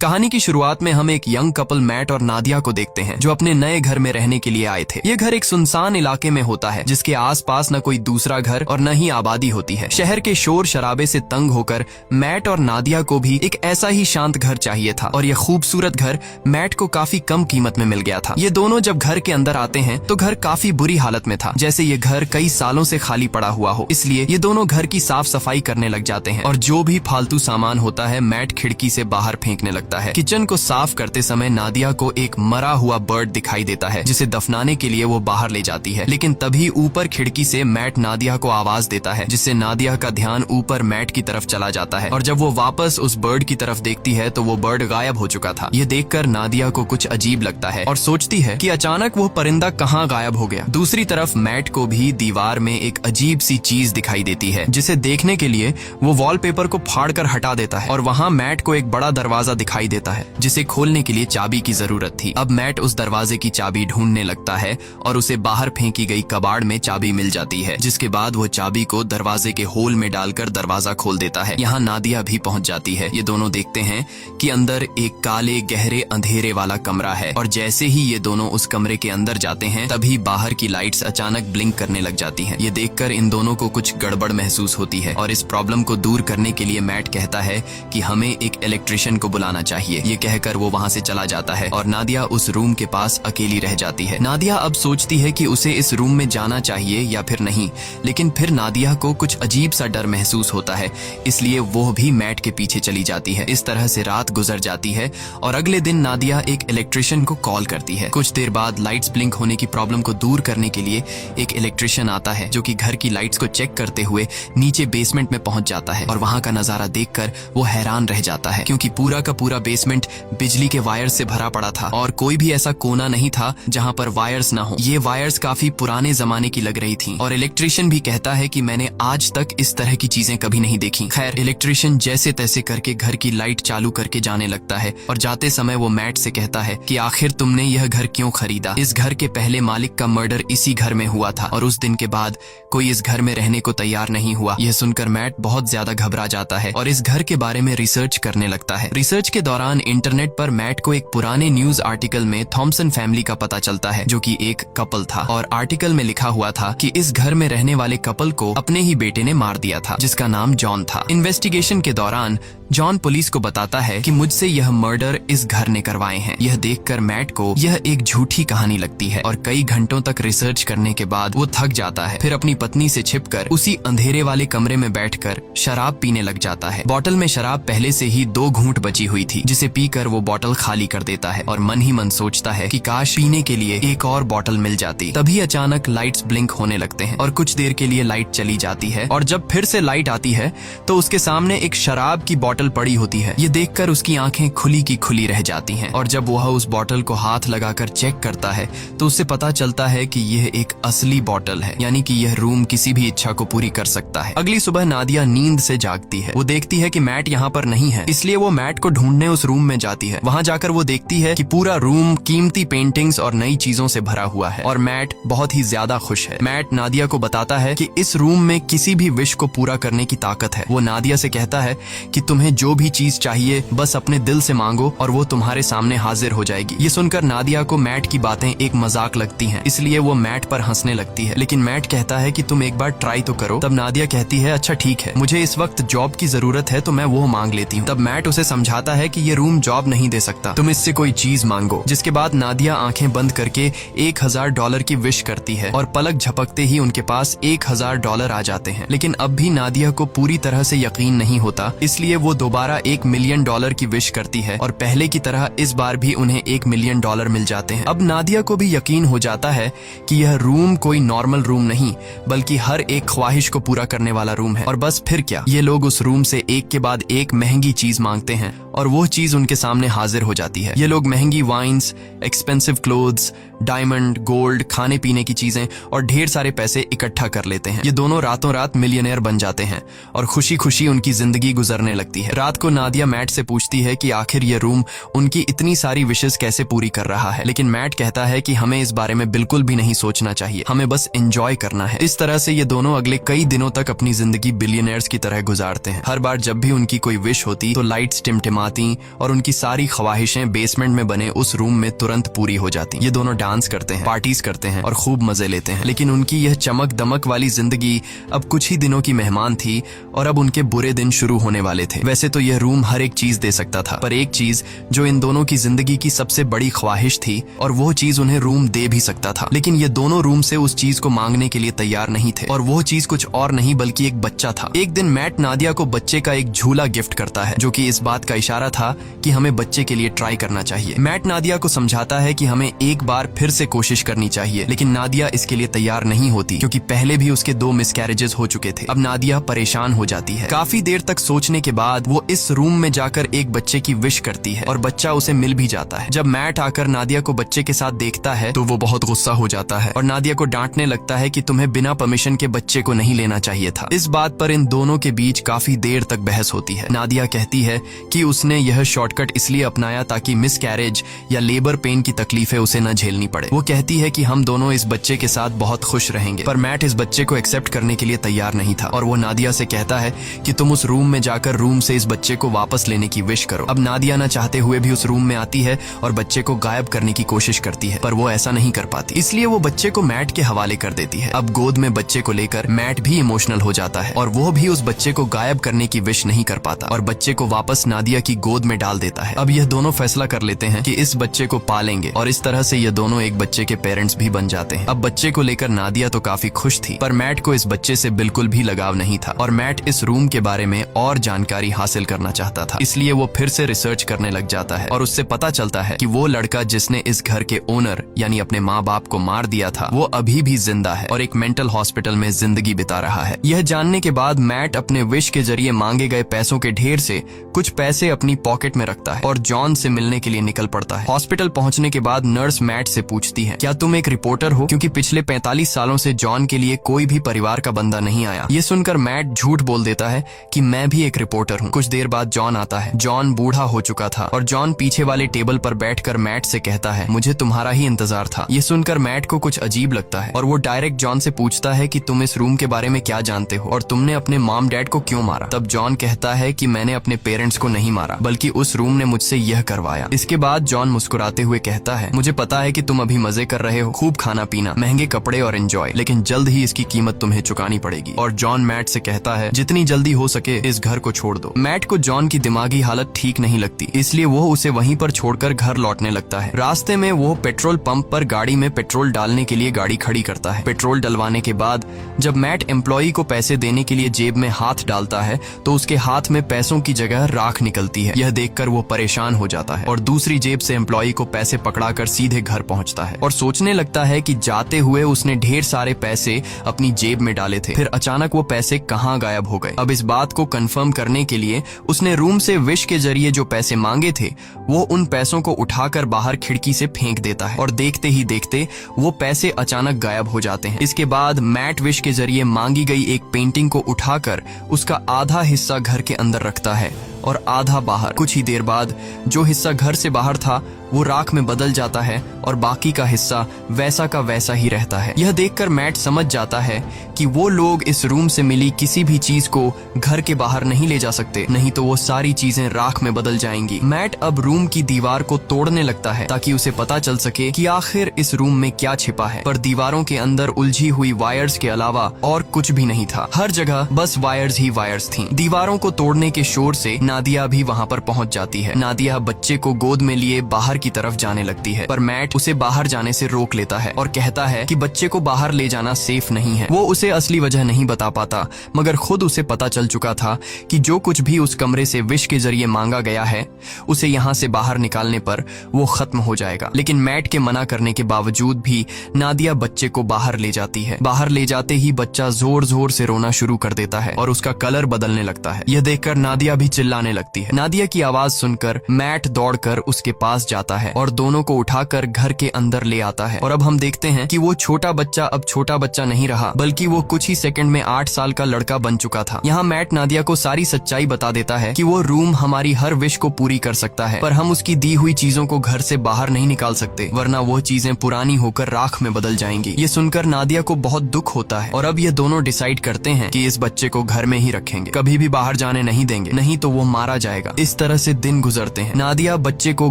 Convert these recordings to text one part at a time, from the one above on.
कहानी की शुरुआत में हम एक यंग कपल मैट और नादिया को देखते हैं जो अपने नए घर में रहने के लिए आए थे। ये घर एक सुनसान इलाके में होता है जिसके आसपास न कोई दूसरा घर और न ही आबादी होती है। शहर के शोर शराबे से तंग होकर मैट और नादिया को भी एक ऐसा ही शांत घर चाहिए था और यह खूबसूरत घर मैट को काफी कम कीमत में मिल गया था। ये दोनों जब घर के अंदर आते हैं तो घर काफी बुरी हालत में था, जैसे ये घर कई सालों से खाली पड़ा हुआ हो। इसलिए ये दोनों घर की साफ सफाई करने लग जाते हैं और जो भी फालतू सामान होता है मैट खिड़की से बाहर फेंकने लगता है। किचन को साफ करते समय नादिया को एक मरा हुआ बर्ड दिखाई देता है जिसे दफनाने के लिए वो बाहर ले जाती है, लेकिन तभी ऊपर खिड़की से मैट नादिया को आवाज देता है जिससे नादिया का ध्यान ऊपर मैट की तरफ चला जाता है और जब वो वापस उस बर्ड की तरफ देखती है तो वो बर्ड गायब हो चुका था। ये देखकर नादिया को कुछ अजीब लगता है और सोचती है कि अचानक वो परिंदा कहाँ गायब हो गया। दूसरी तरफ मैट को भी दीवार में एक अजीब सी चीज दिखाई देती है जिसे देखने के लिए वो वॉलपेपर को फाड़कर हटा देता है और वहाँ मैट को एक बड़ा दरवाजा दिखाई देता है जिसे खोलने के लिए चाबी की जरूरत थी। अब मैट उस दरवाजे की चाबी ढूंढने लगता है और उसे बाहर फेंकी गई कबाड़ में चाबी मिल जाती है, जिसके बाद वो चाबी को दरवाजे के होल में डालकर दरवाजा खोल देता है। यहाँ नादिया भी पहुंच जाती है। ये दोनों देखते हैं कि अंदर एक काले गहरे अंधेरे वाला कमरा है और जैसे ही ये दोनों उस कमरे के अंदर जाते हैं तभी बाहर की लाइट्स अचानक ब्लिंक करने लग जाती हैं। ये देखकर इन दोनों को कुछ गड़बड़ महसूस होती है और इस प्रॉब्लम को दूर करने के लिए मैट कहता है कि हमें एक इलेक्ट्रिशियन को बुलाना चाहिए। ये कहकर वो वहाँ से चला जाता है और नादिया उस रूम के पास अकेली रह जाती है। नादिया अब सोचती है कि उसे इस रूम में जाना चाहिए या फिर नहीं, लेकिन फिर नादिया को कुछ अजीब सा डर महसूस होता है, इसलिए वो भी मैट के पीछे चली जाती है। इस तरह से रात गुजर जाती है और अगले दिन नादिया एक इलेक्ट्रिशियन को कॉल करती है। कुछ देर बाद लाइट्स ब्लिंक होने की प्रॉब्लम को दूर करने के लिए एक इलेक्ट्रिशियन आता है जो कि घर की लाइट्स को चेक करते हुए नीचे बेसमेंट में पहुंच जाता है और वहां का नजारा देखकर वो हैरान रह जाता है क्योंकि पूरा का पूरा बेसमेंट बिजली के वायर्स से भरा पड़ा था और कोई भी ऐसा कोना नहीं था जहां पर वायर्स ना हो। ये वायर्स काफी पुराने जमाने की लग रही थी और इलेक्ट्रिशियन भी कहता है कि मैंने आज तक इस तरह की चीजें कभी नहीं देखी। खैर, इलेक्ट्रिशियन जैसे तैसे करके घर की लाइट चालू करके जाने लगता है और जाते समय वो मैट से कहता है कि आखिर तुमने यह घर क्यों खरीदा? इस घर के पहले मालिक का मर्डर इसी घर में हुआ था और उस दिन के बाद कोई इस घर में रहने को तैयार नहीं हुआ। यह सुनकर मैट बहुत ज्यादा घबरा जाता है और इस घर के बारे में रिसर्च करने लगता है। रिसर्च के दौरान इंटरनेट पर मैट को एक पुराने न्यूज आर्टिकल में थॉमसन फैमिली का पता चलता है जो कि एक कपल था और आर्टिकल में लिखा हुआ था कि इस घर में रहने वाले कपल को अपने ही बेटे ने मार दिया था जिसका नाम जॉन था। इन्वेस्टिगेशन के दौरान जॉन पुलिस को बताता है कि मुझसे यह मर्डर इस घर ने करवाए हैं। यह देखकर मैट को यह एक झूठी कहानी लगती है और कई घंटों तक रिसर्च करने के बाद वो थक जाता है। फिर अपनी पत्नी से छिपकर उसी अंधेरे वाले कमरे में बैठकर शराब पीने लग जाता है। बोतल में शराब पहले से ही 2 घूंट बची हुई थी जिसे पीकर वो बोतल खाली कर देता है और मन ही मन सोचता है कि काश पीने के लिए एक और बोतल मिल जाती। तभी अचानक लाइट्स ब्लिंक होने लगते हैं और कुछ देर के लिए लाइट चली जाती है और जब फिर से लाइट आती है तो उसके सामने एक शराब की बोतल पड़ी होती है। ये देखकर उसकी आंखें खुली की खुली रह जाती हैं और जब वह उस बोतल को हाथ लगाकर चेक करता है तो उससे पता चलता है कि यह एक असली बोतल है, यानी कि यह रूम किसी भी इच्छा को पूरी कर सकता है। अगली सुबह नादिया नींद से जागती है। वो देखती है कि मैट यहाँ पर नहीं है, इसलिए वो मैट को ढूंढने उस रूम में जाती है। वहाँ जाकर वो देखती है कि पूरा रूम कीमती पेंटिंग्स और नई चीजों से भरा हुआ है और मैट बहुत ही ज्यादा खुश है। मैट नादिया को बताता है कि इस रूम में किसी भी विश को पूरा करने की ताकत है। वो नादिया से कहता है कि तुम्हें जो भी चीज चाहिए बस अपने दिल से मांगो और वो तुम्हारे सामने हाजिर हो जाएगी। ये सुनकर नादिया को मैट की बातें एक मजाक लगती हैं, इसलिए वो मैट पर हंसने लगती है, लेकिन मैट कहता है कि तुम एक बार ट्राई तो करो। तब नादिया कहती है अच्छा ठीक है, मुझे इस वक्त जॉब की जरूरत है तो मैं वो मांग लेती हूँ। तब मैट उसे समझाता है कि ये रूम जॉब नहीं दे सकता, तुम इससे कोई चीज मांगो। जिसके बाद नादिया आंखें बंद करके $1000 की विश करती है और पलक झपकते ही उनके पास $1000 आ जाते हैं। लेकिन अब भी नादिया को पूरी तरह से यकीन नहीं होता, इसलिए वो दोबारा $1 मिलियन की विश करती है और पहले की तरह इस बार भी उन्हें $1 मिलियन मिल जाते हैं। अब नादिया को भी यकीन हो जाता है कि यह रूम कोई नॉर्मल रूम नहीं बल्कि हर एक ख्वाहिश को पूरा करने वाला रूम है। और बस फिर क्या, ये लोग उस रूम से एक के बाद एक महंगी चीज मांगते हैं और वो चीज उनके सामने हाजिर हो जाती है। ये लोग महंगी wines, expensive clothes, diamond, gold, खाने पीने की चीजें और ढेर सारे पैसे इकट्ठा कर लेते हैं। ये दोनों रातों रात मिलियनेयर बन जाते हैं और खुशी खुशी उनकी जिंदगी गुजरने लगती है। है। रात को नादिया मैट से पूछती है कि आखिर ये रूम उनकी इतनी सारी विशेष कैसे पूरी कर रहा है, लेकिन मैट कहता है कि हमें इस बारे में बिल्कुल भी नहीं सोचना चाहिए, हमें बस एंजॉय करना है। इस तरह से ये दोनों अगले कई दिनों तक अपनी जिंदगी बिलियनर्स की तरह गुजारते हैं। हर बार जब भी उनकी कोई विश होती तो लाइट्स टिमटिमाती और उनकी सारी ख्वाहिशें बेसमेंट में बने उस रूम में तुरंत पूरी हो जाती। ये दोनों डांस करते हैं, पार्टीज करते हैं और खूब मजे लेते हैं। लेकिन उनकी यह चमक दमक वाली जिंदगी अब कुछ ही दिनों की मेहमान थी और अब उनके बुरे दिन शुरू होने वाले थे। वैसे तो यह रूम हर एक चीज दे सकता था, पर एक चीज जो इन दोनों की जिंदगी की सबसे बड़ी ख्वाहिश थी और वो चीज उन्हें रूम दे भी सकता था, लेकिन ये दोनों रूम से उस चीज को मांगने के लिए तैयार नहीं थे। और वो चीज कुछ और नहीं बल्कि एक बच्चा था। एक दिन मैट नादिया को बच्चे का एक झूला गिफ्ट करता है, जो कि इस बात का इशारा था कि हमें बच्चे के लिए ट्राई करना चाहिए। मैट नादिया को समझाता है कि हमें एक बार फिर से कोशिश करनी चाहिए, लेकिन नादिया इसके लिए तैयार नहीं होती, क्योंकि पहले भी उसके 2 मिसकैरेजेस हो चुके थे। अब नादिया परेशान हो जाती है। काफी देर तक सोचने के बाद वो इस रूम में जाकर एक बच्चे की विश करती है और बच्चा उसे मिल भी जाता है। जब मैट आकर नादिया को बच्चे के साथ देखता है तो वो बहुत गुस्सा हो जाता है और नादिया को डांटने लगता है कि तुम्हें बिना परमिशन के बच्चे को नहीं लेना चाहिए था। इस बात पर इन दोनों के बीच काफी देर तक बहस होती है। नादिया कहती है कि उसने यह शॉर्टकट इसलिए अपनाया ताकि मिसकैरेज या लेबर पेन की तकलीफें उसे न झेलनी पड़े। वो कहती है कि हम दोनों इस बच्चे के साथ बहुत खुश रहेंगे, पर मैट इस बच्चे को एक्सेप्ट करने के लिए तैयार नहीं था और वो नादिया से कहता है कि तुम उस रूम में जाकर रूम से इस बच्चे को वापस लेने की विश करो। अब नादिया न चाहते हुए भी उस रूम में आती है और बच्चे को गायब करने की कोशिश करती है, पर वो ऐसा नहीं कर पाती, इसलिए वो बच्चे को मैट के हवाले कर देती है। अब गोद में बच्चे को लेकर मैट भी इमोशनल हो जाता है और वो भी उस बच्चे को गायब करने की विश नहीं कर पाता और बच्चे को वापस नादिया की गोद में डाल देता है। अब यह दोनों फैसला कर लेते हैं कि इस बच्चे को पालेंगे और इस तरह से ये दोनों एक बच्चे के पेरेंट्स भी बन जाते हैं। अब बच्चे को लेकर नादिया तो काफी खुश थी, पर मैट को इस बच्चे से बिल्कुल भी लगाव नहीं था और मैट इस रूम के बारे में और जानकारी हासिल करना चाहता था, इसलिए वो फिर से रिसर्च करने लग जाता है और उससे पता चलता है कि वो लड़का जिसने इस घर के ओनर यानी अपने माँ बाप को मार दिया था वो अभी भी जिंदा है और एक मेंटल हॉस्पिटल में जिंदगी बिता रहा है। यह जानने के बाद मैट अपने विश के जरिए मांगे गए पैसों के ढेर से कुछ पैसे अपनी पॉकेट में रखता है और जॉन से मिलने के लिए निकल पड़ता है। हॉस्पिटल पहुंचने के बाद नर्स मैट से पूछती है, क्या तुम एक रिपोर्टर हो, क्योंकि पिछले 45 सालों से जॉन के लिए कोई भी परिवार का बंदा नहीं आया। ये सुनकर मैट झूठ बोल देता है कि मैं भी एक रिपोर्टर हूँ। कुछ देर बाद जॉन आता है। जॉन बूढ़ा हो चुका था और जॉन पीछे वाले टेबल पर बैठकर मैट से कहता है, मुझे तुम्हारा ही इंतजार था। ये सुनकर मैट को कुछ अजीब लगता है और वो डायरेक्ट जॉन से पूछता है कि तुम इस रूम के बारे में क्या जानते हो और तुमने अपने मॉम डैड को क्यों मारा। तब जॉन कहता है कि मैंने अपने पेरेंट्स को नहीं मारा, बल्कि उस रूम ने मुझसे यह करवाया। इसके बाद जॉन मुस्कुराते हुए कहता है, मुझे पता है कि तुम अभी मजे कर रहे हो, खूब खाना पीना, महंगे कपड़े और एंजॉय, लेकिन जल्द ही इसकी कीमत तुम्हें चुकानी पड़ेगी। और जॉन मैट से कहता है, जितनी जल्दी हो सके इस घर को छोड़ दो। मैट को जॉन की दिमागी हालत ठीक नहीं लगती, इसलिए वो उसे वहीं पर छोड़कर घर लौटने लगता है। रास्ते में वो पेट्रोल पंप पर गाड़ी में पेट्रोल डालने के लिए गाड़ी खड़ी करता है। पेट्रोल डलवाने के बाद जब मैट एम्प्लॉई को पैसे देने के लिए जेब में हाथ डालता है तो उसके हाथ में पैसों की जगह राख निकलती है। यह देखकर वो परेशान हो जाता है और दूसरी जेब से एम्प्लॉई को पैसे पकड़ाकर सीधे घर पहुंचता है और सोचने लगता है कि जाते हुए उसने ढेर सारे पैसे अपनी जेब में डाले थे, फिर अचानक वो पैसे कहाँ गायब हो गए। अब इस बात को कंफर्म करने के लिए उसने रूम से विश के जरिए जो पैसे मांगे थे वो उन पैसों को उठाकर बाहर खिड़की से फेंक देता है और देखते ही देखते वो पैसे अचानक गायब हो जाते हैं। इसके बाद मैट विश के जरिए मांगी गई एक पेंटिंग को उठाकर उसका आधा हिस्सा घर के अंदर रखता है और आधा बाहर। कुछ ही देर बाद जो हिस्सा घर से बाहर था वो राख में बदल जाता है और बाकी का हिस्सा वैसा का वैसा ही रहता है। यह देखकर मैट समझ जाता है कि वो लोग इस रूम से मिली किसी भी चीज को घर के बाहर नहीं ले जा सकते, नहीं तो वो सारी चीजें राख में बदल जाएंगी। मैट अब रूम की दीवार को तोड़ने लगता है ताकि उसे पता चल सके कि आखिर इस रूम में क्या छिपा है, पर दीवारों के अंदर उलझी हुई वायर्स के अलावा और कुछ भी नहीं था। हर जगह बस वायर्स ही वायर्स थीं। दीवारों को तोड़ने के शोर से नादिया भी वहाँ पर पहुँच जाती है। नादिया बच्चे को गोद में लिए बाहर की तरफ जाने लगती है, पर मैट उसे बाहर जाने से रोक लेता है और कहता है कि बच्चे को बाहर ले जाना सेफ नहीं है। वो उसे असली वजह नहीं बता पाता, मगर खुद उसे पता चल चुका था कि जो कुछ भी उस कमरे से विश के जरिए मांगा गया है उसे यहाँ से बाहर निकालने पर वो खत्म हो जाएगा। लेकिन मैट के मना करने के बावजूद भी नादिया बच्चे को बाहर ले जाती है। बाहर ले जाते ही बच्चा जोर जोर से रोना शुरू कर देता है और उसका कलर बदलने लगता है। यह देखकर नादिया भी चिल्लाने चिल्लाने लगती है। नादिया की आवाज सुनकर मैट दौड़कर उसके पास जाता है और दोनों को उठाकर घर के अंदर ले आता है। और अब हम देखते हैं कि वो छोटा बच्चा अब छोटा बच्चा नहीं रहा, बल्कि वो कुछ ही सेकंड में 8 साल का लड़का बन चुका था। यहाँ मैट नादिया को सारी सच्चाई बता देता है कि वो रूम हमारी हर विश को पूरी कर सकता है, पर हम उसकी दी हुई चीजों को घर से बाहर नहीं निकाल सकते, वरना वो चीजें पुरानी होकर राख में बदल जाएंगी। ये सुनकर नादिया को बहुत दुख होता है और अब ये दोनों डिसाइड करते हैं कि इस बच्चे को घर में ही रखेंगे, कभी भी बाहर जाने नहीं देंगे, नहीं तो वो मारा जाएगा। इस तरह से दिन गुजरते हैं। नादिया बच्चे को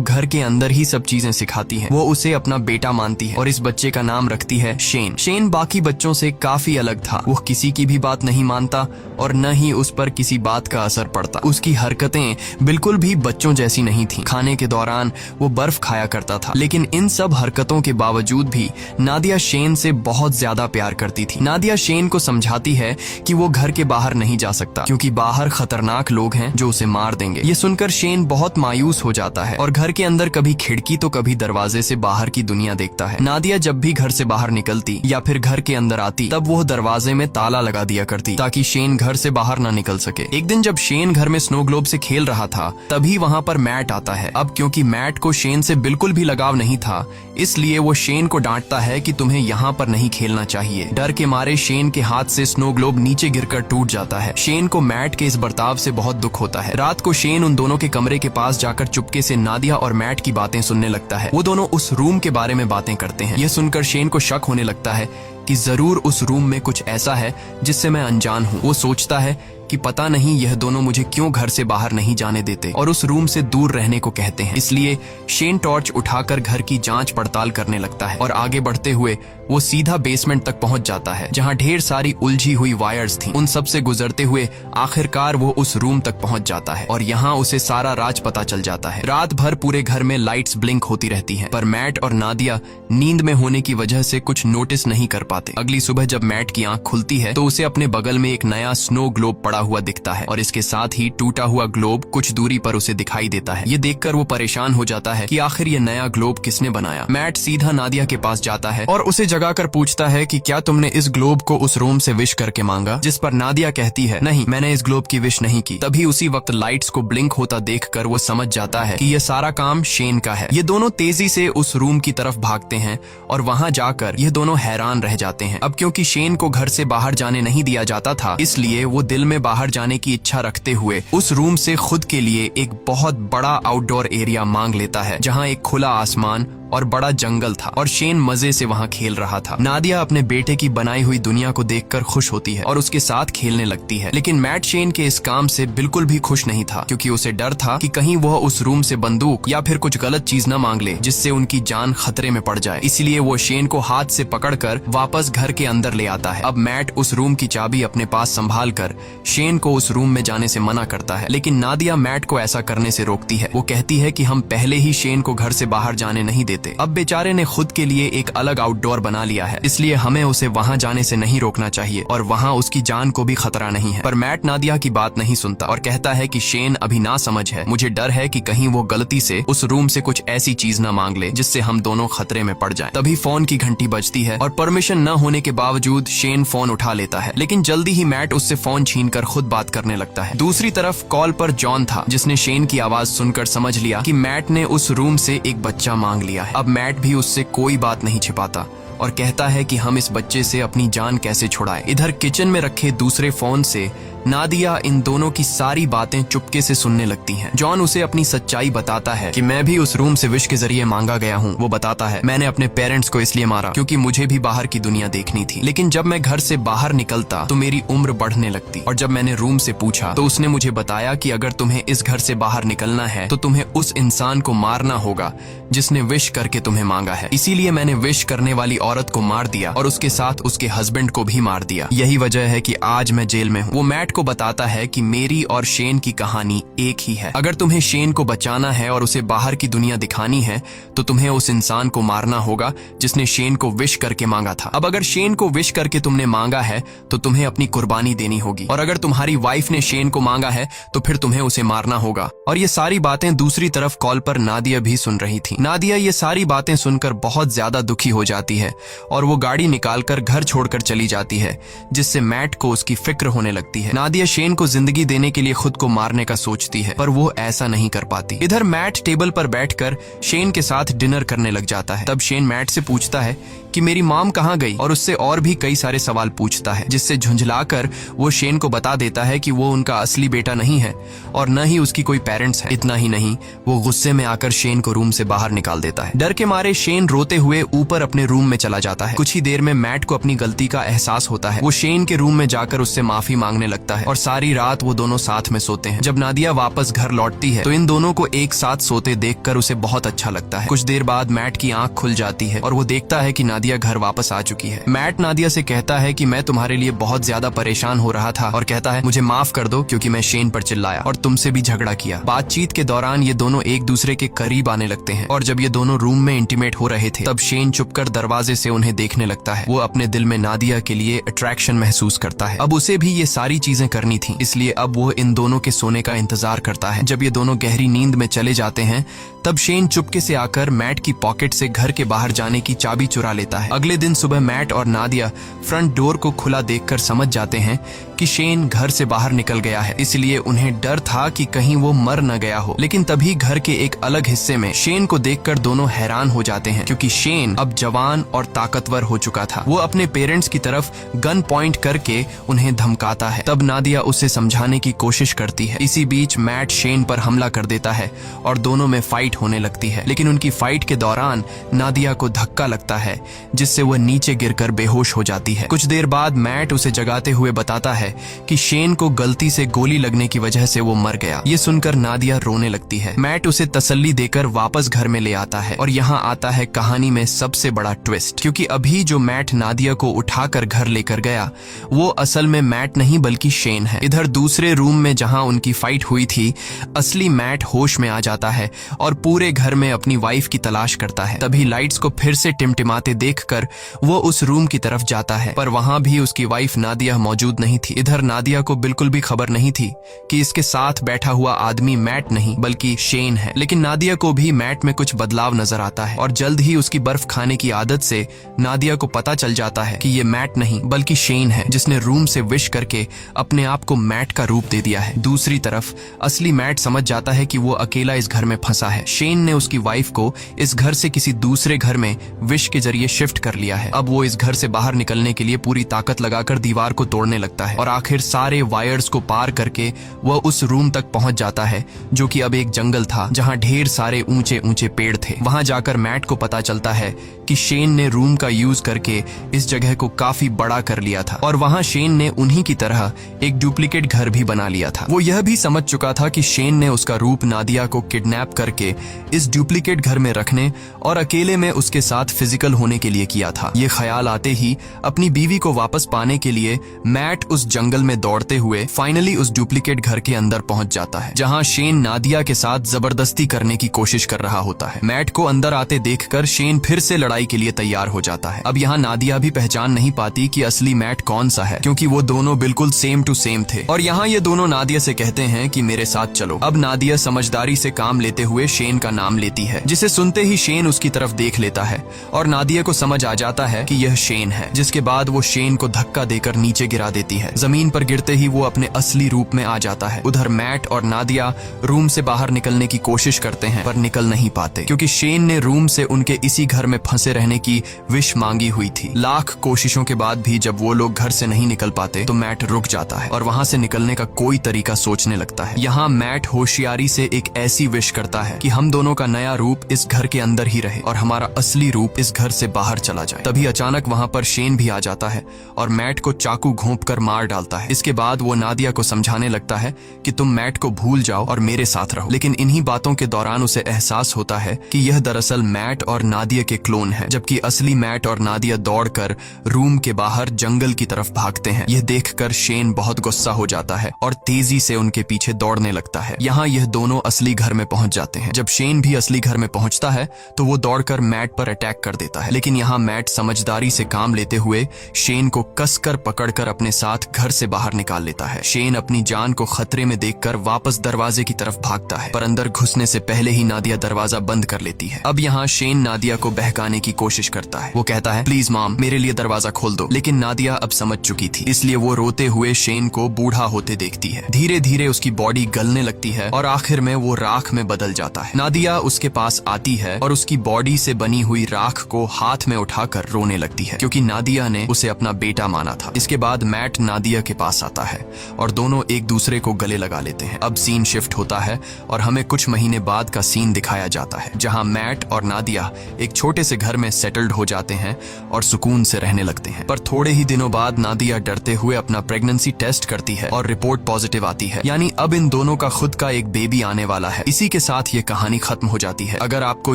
घर के अंदर ही सब चीजें सिखाती है। वो उसे अपना बेटा मानती है और इस बच्चे का नाम रखती है शेन। शेन बाकी बच्चों से काफी अलग था। वो किसी की भी बात नहीं मानता और न ही उस पर किसी बात का असर पड़ता। उसकी हरकतें बिल्कुल भी बच्चों जैसी नहीं थी। खाने के दौरान वो बर्फ खाया करता था, लेकिन इन सब हरकतों के बावजूद भी नादिया शेन से बहुत ज्यादा प्यार करती थी। नादिया शेन को समझाती है कि वो घर के बाहर नहीं जा सकता, क्योंकि बाहर खतरनाक लोग हैं जो उसे मार देंगे। ये सुनकर शेन बहुत मायूस हो जाता है और घर के अंदर कभी खिड़की तो कभी दरवाजे से बाहर की दुनिया देखता है। नादिया जब भी घर से बाहर निकलती या फिर घर के अंदर आती, तब वो दरवाजे में ताला लगा दिया करती ताकि शेन घर से बाहर ना निकल सके। एक दिन जब शेन घर में स्नो ग्लोब से खेल रहा था, तभी वहाँ पर मैट आता है। अब क्योंकि मैट को शेन से बिल्कुल भी लगाव नहीं था, इसलिए वो शेन को डांटता है कि तुम्हें यहाँ पर नहीं खेलना चाहिए। डर के मारे शेन के हाथ से स्नो ग्लोब नीचे गिरकर टूट जाता है। शेन को मैट के इस बर्ताव से बहुत दुख होता है। रात को शेन उन दोनों के कमरे के पास जाकर चुपके से नादिया और मैट की बातें सुनने लगता है। वो दोनों उस रूम के बारे में बातें करते हैं। यह सुनकर शेन को शक होने लगता है कि जरूर उस रूम में कुछ ऐसा है जिससे मैं अनजान हूँ। वो सोचता है कि पता नहीं यह दोनों मुझे क्यों घर से बाहर नहीं जाने देते और उस रूम से दूर रहने को कहते हैं। इसलिए शेन टॉर्च उठाकर घर की जांच पड़ताल करने लगता है और आगे बढ़ते हुए वो सीधा बेसमेंट तक पहुंच जाता है, जहां ढेर सारी उलझी हुई वायर्स थीं। उन सब से गुजरते हुए आखिरकार वो उस रूम तक पहुंच जाता है और यहाँ उसे सारा राज पता चल जाता है। रात भर पूरे घर में लाइट्स ब्लिंक होती रहती हैं, पर मैट और नादिया नींद में होने की वजह से कुछ नोटिस नहीं कर पाते। अगली सुबह जब मैट की आंख खुलती है तो उसे अपने बगल में एक नया स्नो ग्लोब पड़ा हुआ दिखता है और इसके साथ ही टूटा हुआ ग्लोब कुछ दूरी पर उसे दिखाई देता है। ये देखकर वो परेशान हो जाता है कि आखिर ये नया ग्लोब किसने बनाया। मैट सीधा नादिया के पास जाता है और उसे जगाकर पूछता है कि क्या तुमने इस ग्लोब को उस रूम से विश करके मांगा, जिस पर नादिया कहती है नहीं, मैंने इस ग्लोब की विश नहीं की। तभी उसी वक्त लाइट्स को ब्लिंक होता देखकर वो समझ जाता है कि ये सारा काम शेन का है। ये दोनों तेजी से उस रूम की तरफ भागते हैं और वहाँ जाकर ये दोनों हैरान रह जाते हैं। अब क्योंकि शेन को घर से बाहर जाने नहीं दिया जाता था, इसलिए वो दिल में बाहर जाने की इच्छा रखते हुए उस रूम से खुद के लिए एक बहुत बड़ा आउटडोर एरिया मांग लेता है, जहाँ एक खुला आसमान और बड़ा जंगल था और शेन मजे से वहाँ खेल रहा था। नादिया अपने बेटे की बनाई हुई दुनिया को देखकर खुश होती है और उसके साथ खेलने लगती है, लेकिन मैट शेन के इस काम से बिल्कुल भी खुश नहीं था, क्योंकि उसे डर था कि कहीं वह उस रूम से बंदूक या फिर कुछ गलत चीज न मांग ले जिससे उनकी जान खतरे में पड़ जाए। इसलिए वो शेन को हाथ से पकड़कर वापस घर के अंदर ले आता है। अब मैट उस रूम की चाबी अपने पास संभाल कर शेन को उस रूम में जाने से मना करता है, लेकिन नादिया मैट को ऐसा करने से रोकती है। वो कहती है कि हम पहले ही शेन को घर से बाहर जाने नहीं देते। अब बेचारे ने खुद के लिए एक अलग आउटडोर बना लिया है, इसलिए हमें उसे वहाँ जाने से नहीं रोकना चाहिए और वहाँ उसकी जान को भी खतरा नहीं है। पर मैट नादिया की बात नहीं सुनता और कहता है कि शेन अभी ना समझ है, मुझे डर है कि कहीं वो गलती से उस रूम से कुछ ऐसी चीज न मांग ले जिससे हम दोनों खतरे में पड़ जाएं। तभी फोन की घंटी बजती है और परमिशन न होने के बावजूद शेन फोन उठा लेता है, लेकिन जल्दी ही मैट उससे फोन छीनकर खुद बात करने लगता है। दूसरी तरफ कॉल पर जॉन था, जिसने शेन की आवाज सुनकर समझ लिया कि मैट ने उस रूम से एक बच्चा मांग लिया है। अब मैट भी उससे कोई बात नहीं छिपाता और कहता है कि हम इस बच्चे से अपनी जान कैसे छुड़ाएं। इधर किचन में रखे दूसरे फोन से नादिया इन दोनों की सारी बातें चुपके से सुनने लगती हैं। जॉन उसे अपनी सच्चाई बताता है कि मैं भी उस रूम से विश के जरिए मांगा गया हूँ। वो बताता है, मैंने अपने पेरेंट्स को इसलिए मारा क्योंकि मुझे भी बाहर की दुनिया देखनी थी, लेकिन जब मैं घर से बाहर निकलता तो मेरी उम्र बढ़ने लगती और जब मैंने रूम से पूछा तो उसने मुझे बताया कि अगर तुम्हें इस घर से बाहर निकलना है तो तुम्हें उस इंसान को मारना होगा जिसने विश करके तुम्हें मांगा है। इसीलिए मैंने विश करने वाली औरत को मार दिया और उसके साथ उसके हस्बैंड को भी मार दिया। यही वजह है कि आज मैं जेल में हूँ। वो मैट को बताता है कि मेरी और शेन की कहानी एक ही है। अगर तुम्हें शेन को बचाना है और उसे बाहर की दुनिया दिखानी है तो तुम्हें उस इंसान को मारना होगा जिसने शेन को विश करके मांगा था। अब अगर शेन को विश करके तुमने मांगा है तो तुम्हें अपनी कुर्बानी देनी होगी, और अगर तुम्हारी वाइफ ने शेन को मांगा है तो फिर तुम्हें उसे मारना होगा। और ये सारी बातें दूसरी तरफ कॉल पर नादिया भी सुन रही थी। नादिया ये सारी बातें सुनकर बहुत ज्यादा दुखी हो जाती है और वो गाड़ी निकालकर घर छोड़कर चली जाती है, जिससे मैट को उसकी फिक्र होने लगती है। नादिया शेन को जिंदगी देने के लिए खुद को मारने का सोचती है, पर वो ऐसा नहीं कर पाती। इधर मैट टेबल पर बैठकर शेन के साथ डिनर करने लग जाता है। तब शेन मैट से पूछता है कि मेरी मॉम कहाँ गई, और उससे और भी कई सारे सवाल पूछता है, जिससे झुंझलाकर वो शेन को बता देता है कि वो उनका असली बेटा नहीं है और न ही उसकी कोई पेरेंट्स है। इतना ही नहीं, वो गुस्से में आकर शेन को रूम से बाहर निकाल देता है। डर के मारे शेन रोते हुए ऊपर अपने रूम में चला जाता है। कुछ ही देर में मैट को अपनी गलती का एहसास होता है। वो शेन के रूम में जाकर उससे माफी मांगने लगता है और सारी रात वो दोनों साथ में सोते हैं। जब नादिया वापस घर लौटती है तो इन दोनों को एक साथ सोते देखकर उसे बहुत अच्छा लगता है। कुछ देर बाद मैट की आंख खुल जाती है और वो देखता है कि नादिया घर वापस आ चुकी है। मैट नादिया से कहता है कि मैं तुम्हारे लिए बहुत ज्यादा परेशान हो रहा था, और कहता है मुझे माफ कर दो क्योंकि मैं शेन पर चिल्लाया और तुमसे भी झगड़ा किया। बातचीत के दौरान ये दोनों एक दूसरे के करीब आने लगते हैं और जब ये दोनों रूम में इंटीमेट हो रहे थे तब शेन चुपकर दरवाजे से उन्हें देखने लगता है। वो अपने दिल में नादिया के लिए अट्रैक्शन महसूस करता है। अब उसे भी ये सारी चीजें करनी थी, इसलिए अब वो इन दोनों के सोने का इंतजार करता है। जब ये दोनों गहरी नींद में चले जाते हैं तब शेन चुपके से आकर मैट की पॉकेट से घर के बाहर जाने की चाबी चुरा लेता है। अगले दिन सुबह मैट और नादिया फ्रंट डोर को खुला देखकर समझ जाते हैं कि शेन घर से बाहर निकल गया है, इसलिए उन्हें डर था कि कहीं वो मर न गया हो। लेकिन तभी घर के एक अलग हिस्से में शेन को देखकर दोनों हैरान हो जाते हैं, क्योंकि शेन अब जवान और ताकतवर हो चुका था। वो अपने पेरेंट्स की तरफ गन पॉइंट करके उन्हें धमकाता है। तब नादिया उसे समझाने की कोशिश करती है। इसी बीच मैट शेन पर हमला कर देता है और दोनों में फाइट होने लगती है। लेकिन उनकी फाइट के दौरान नादिया को धक्का लगता है, जिससे वह नीचे गिरकर बेहोश हो जाती है। कुछ देर बाद मैट उसे जगाते हुए बताता है कि शेन को गलती से गोली लगने की वजह से वो मर गया। ये सुनकर नादिया रोने लगती है। मैट उसे तसल्ली देकर वापस घर में ले आता है और यहाँ आता है कहानी में सबसे बड़ा ट्विस्ट, क्योंकि अभी जो मैट नादिया को उठाकर घर लेकर गया वो असल में मैट नहीं बल्कि शेन है। इधर दूसरे रूम में जहाँ उनकी फाइट हुई थी, असली मैट होश में आ जाता है और पूरे घर में अपनी वाइफ की तलाश करता है। तभी लाइट्स को फिर से टिमटिमाते देखकर वो उस रूम की तरफ जाता है, पर वहां भी उसकी वाइफ नादिया मौजूद नहीं थी। इधर नादिया को बिल्कुल भी खबर नहीं थी कि इसके साथ बैठा हुआ आदमी मैट नहीं बल्कि शेन है। लेकिन नादिया को भी मैट में कुछ बदलाव नजर आता है और जल्द ही उसकी बर्फ खाने की आदत से नादिया को पता चल जाता है कि ये मैट नहीं बल्कि शेन है, जिसने रूम से विश करके अपने आप को मैट का रूप दे दिया है। दूसरी तरफ असली मैट समझ जाता है कि वो अकेला इस घर में फंसा है। शेन ने उसकी वाइफ को इस घर से किसी दूसरे घर में विश के जरिए शिफ्ट कर लिया है। अब वो इस घर से बाहर निकलने के लिए पूरी ताकत लगाकर दीवार को तोड़ने लगता है और आखिर सारे वायर्स को पार करके वह उस रूम तक पहुंच जाता है, जो कि अब एक जंगल था जहां ढेर सारे ऊंचे ऊंचे पेड़ थे। वहां जाकर मैट को पता चलता है कि शेन ने रूम का यूज करके इस जगह को काफी बड़ा कर लिया था और वहां शेन ने उन्हीं की तरह एक डुप्लीकेट घर भी बना लिया था। वो यह भी समझ चुका था कि शेन ने उसका रूप नादिया को किडनैप करके इस डुप्लीकेट घर में रखने और अकेले में उसके साथ फिजिकल होने के लिए किया था। ये ख्याल आते ही अपनी बीवी को वापस पाने के लिए मैट उस जंगल में दौड़ते हुए फाइनली उस डुप्लीकेट घर के अंदर पहुंच जाता है, जहां शेन नादिया के साथ जबरदस्ती करने की कोशिश कर रहा होता है। मैट को अंदर आते देखकर शेन फिर से लड़ाई के लिए तैयार हो जाता है। अब यहाँ नादिया भी पहचान नहीं पाती कि असली मैट कौन सा है, क्योंकि वो दोनों बिल्कुल सेम टू सेम थे। और यहाँ ये दोनों नादिया से कहते हैं कि मेरे साथ चलो। अब नादिया समझदारी से काम लेते हुए शेन का नाम लेती है, जिसे सुनते ही शेन उसकी तरफ देख लेता है और नादिया को समझ आ जाता है कि यह शेन है, जिसके बाद वो शेन को धक्का देकर नीचे गिरा देती है। जमीन पर गिरते ही वो अपने असली रूप में आ जाता है। उधर मैट और नादिया रूम से बाहर निकलने की कोशिश करते हैं पर निकल नहीं पाते, क्योंकि शेन ने रूम से उनके इसी घर में फंसे रहने की विश मांगी हुई थी। लाख कोशिशों के बाद भी जब वो लोग घर से नहीं निकल पाते तो मैट रुक जाता है और वहां से निकलने का कोई तरीका सोचने लगता है। यहाँ मैट होशियारी से एक ऐसी विश करता है कि हम दोनों का नया रूप इस घर के अंदर ही रहे और हमारा असली रूप इस घर से बाहर चला जाए। तभी अचानक वहां पर शेन भी आ जाता है और मैट को चाकू घोंपकर मार डालता है। इसके बाद वो नादिया को समझाने लगता है कि तुम मैट को भूल जाओ और मेरे साथ रहो। लेकिन इन्हीं बातों के दौरान उसे एहसास होता है कि यह दरअसल मैट और नादिया के क्लोन है, जबकि असली मैट और नादिया दौड़कर रूम के बाहर जंगल की तरफ भागते हैं। यह देखकर शेन बहुत गुस्सा हो जाता है और तेजी से उनके पीछे दौड़ने लगता है। यहाँ यह दोनों असली घर में पहुंच जाते हैं। जब शेन भी असली घर में पहुंचता है तो वो दौड़कर मैट पर अटैक कर देता है, लेकिन यहाँ मैट समझदारी से काम लेते हुए शेन को कसकर पकड़कर अपने साथ घर से बाहर निकाल लेता है। शेन अपनी जान को खतरे में देखकर वापस दरवाजे की तरफ भागता है, पर अंदर घुसने से पहले ही नादिया दरवाजा बंद कर लेती है। अब यहाँ शेन नादिया को बहकाने की कोशिश करता है। वो कहता है, प्लीज मॉम, मेरे लिए दरवाजा खोल दो। लेकिन नादिया अब समझ चुकी थी, इसलिए वो रोते हुए शेन को बूढ़ा होते देखती है। धीरे धीरे उसकी बॉडी गलने लगती है और आखिर में वो राख में बदल जाता है। नादिया उसके पास आती है और उसकी बॉडी से बनी हुई राख को हाथ में उठाकर रोने लगती है, क्योंकि नादिया ने उसे अपना बेटा माना था। इसके बाद मैट नादिया के पास आता है और दोनों एक दूसरे को गले लगा लेते हैं। अब सीन शिफ्ट होता है और हमें कुछ महीने बाद का सीन दिखाया जाता है, जहां मैट और नादिया एक छोटे से घर में सेटल्ड हो जाते हैं और सुकून से रहने लगते हैं। पर थोड़े ही दिनों बाद नादिया डरते हुए अपना प्रेगनेंसी टेस्ट करती है और रिपोर्ट पॉजिटिव आती है, यानी अब इन दोनों का खुद का एक बेबी आने वाला है। इसी के साथ ये कहानी खत्म हो जाती है। अगर आपको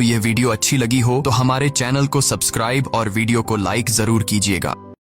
ये वीडियो अच्छी लगी हो तो हमारे चैनल को सब्सक्राइब और वीडियो को लाइक जरूर कीजिएगा।